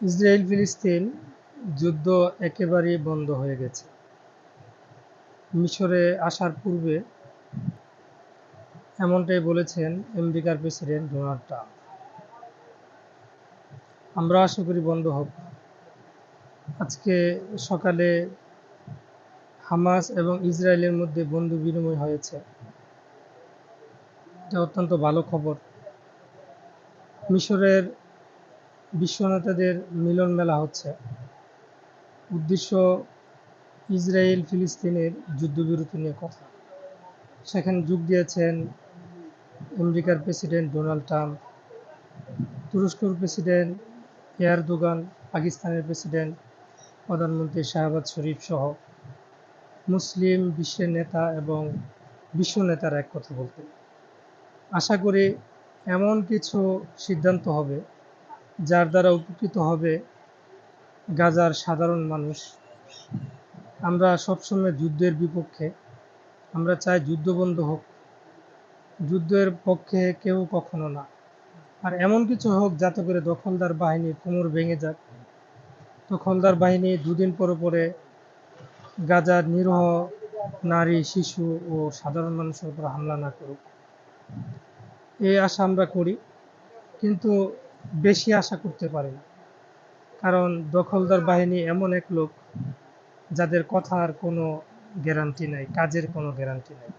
Israel ফিলিস্তিন যুদ্ধ একেবারেই বন্ধ হয়ে গেছে। মিশরে আসার পূর্বে এমনটাই বলেছেন আমেরিকার প্রেসিডেন্ট ডোনাল্ড ট্রাম্প। আমরা আশা করি বন্ধ হোক। আজকে সকালে হামাস এবং ইসরায়েলের মধ্যে বন্ধু বিনিময় হয়েছে, এটা অত্যন্ত ভালো খবর। মিশরের বিশ্ব নেতাদের মিলন মেলা হচ্ছে, উদ্দেশ্য ইসরায়েল ফিলিস্তিনের যুদ্ধবিরতি নিয়ে কথা। সেখানে যোগ দিয়েছেন আমেরিকার প্রেসিডেন্ট ডোনাল্ড ট্রাম্প, তুরস্কের প্রেসিডেন্ট এরদোগান, পাকিস্তানের প্রেসিডেন্ট প্রধানমন্ত্রী শাহবাজ শরীফ সহ মুসলিম বিশ্বের নেতা এবং বিশ্ব নেতারা এক কথা বলতে। আশা করি এমন কিছু সিদ্ধান্ত হবে যার দ্বারা উপকৃত হবে গাজার সাধারণ মানুষ। আমরা সবসময় যুদ্ধের বিপক্ষে, আমরা চাই যুদ্ধ বন্ধ হোক, যুদ্ধের পক্ষে কেউ কখনো না। আর এমন কিছু হোক যাতে করে দখলদার বাহিনীর কোমর ভেঙে যাক, দখলদার বাহিনী দুদিন পরে পরে গাজার নিরীহ নারী, শিশু ও সাধারণ মানুষের উপর হামলা না করুক, এই আশা আমরা করি। কিন্তু বেশি আশা করতে পারি না, কারণ দখলদার বাহিনী এমন এক লোক যাদের কথার কোনো গ্যারান্টি নাই, কাজের কোনো গ্যারান্টি নাই।